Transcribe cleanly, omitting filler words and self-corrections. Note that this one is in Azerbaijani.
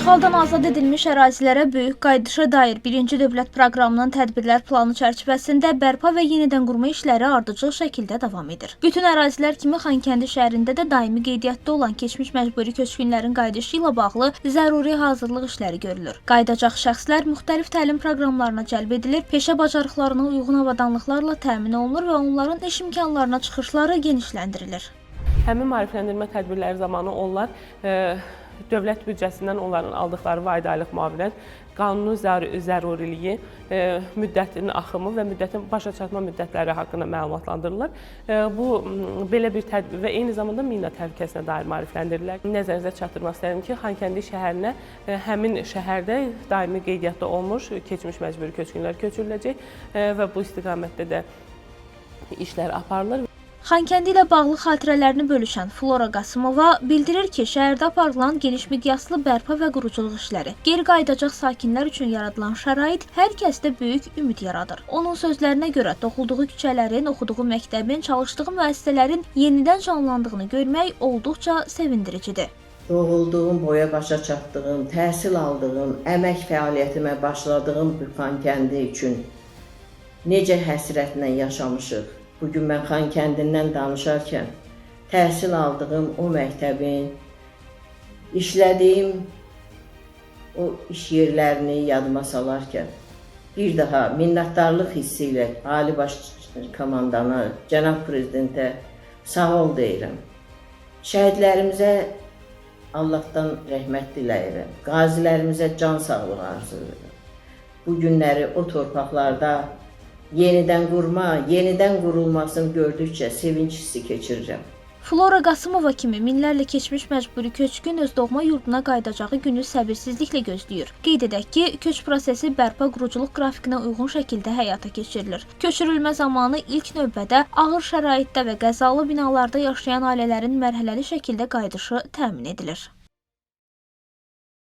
İşğaldan azad edilmiş ərazilərə böyük qayıdışa dair birinci dövlət proqramının tədbirlər planı çərçivəsində bərpa və yenidən qurma işləri ardıcıl şəkildə davam edir. Bütün ərazilər kimi Xankəndi şəhərində də daimi qeydiyyatda olan keçmiş məcburi köçkünlərin qayıdışı ilə bağlı zəruri hazırlıq işləri görülür. Qayıdacaq şəxslər müxtəlif təlim proqramlarına cəlb edilir, peşə bacarıqlarına uyğun avadanlıqlarla təmin olunur və onların iş imkanlarına çıxışları genişləndirilir. Həmin maarifləndirmə tədbirləri zamanı onlar dövlət büdcəsindən onların aldıqları vayda aylıq müavinət, qanuni zəruriliyi, müddətin axımı və müddətin başa çatma müddətləri haqqında məlumatlandırılır. Bu belə bir tədbir və eyni zamanda mina təhlükəsinə dair maarifləndirirlər. Nəzərinizə çatdırmaq istəyirəm ki, Xankəndi şəhərinə həmin şəhərdə daimi qeydiyyatda olmuş keçmiş məcburi köçkünlər köçürüləcək və bu istiqamətdə də işlər aparılır. Xankəndi ilə bağlı xatirələrini bölüşən Flora Qasımova bildirir ki, şəhərdə aparılan geniş miqyaslı bərpa və quruculuq işləri, geri qayıdacaq sakinlər üçün yaradılan şərait hər kəsdə böyük ümid yaradır. Onun sözlərinə görə toxulduğu küçələrin, oxuduğu məktəbin, çalışdığı müəssisələrin yenidən canlandığını görmək olduqca sevindiricidir. Doğulduğum, boya başa çatdığım, təhsil aldığım, əmək fəaliyyətimə başladığım bu Xankəndi üçün necə həsrətlə yaşamışıq. Bugün mən Xankəndindən danışarkən təhsil aldığım o məktəbin, işlədiyim o iş yerlərini yadıma salarkən bir daha minnətdarlıq hissi ilə Ali Baş Komandana, Cənab Prezidentə sağ ol deyirəm. Şəhidlərimizə Allahdan rəhmət diləyirəm. Qazilərimizə can sağlığı arzulayıram. Bu günləri o torpaqlarda yenidən qurma, yenidən qurulmasını gördükcə sevinç hissi keçirirəm. Flora Qasımova kimi minlərlə keçmiş məcburi köçkün öz doğma yurduna qayıdacağı günü səbirsizliklə gözləyir. Qeyd edək ki, köç prosesi bərpa quruculuq qrafikinə uyğun şəkildə həyata keçirilir. Köçürülmə zamanı ilk növbədə ağır şəraitdə və qəzalı binalarda yaşayan ailələrin mərhələli şəkildə qayıdışı təmin edilir.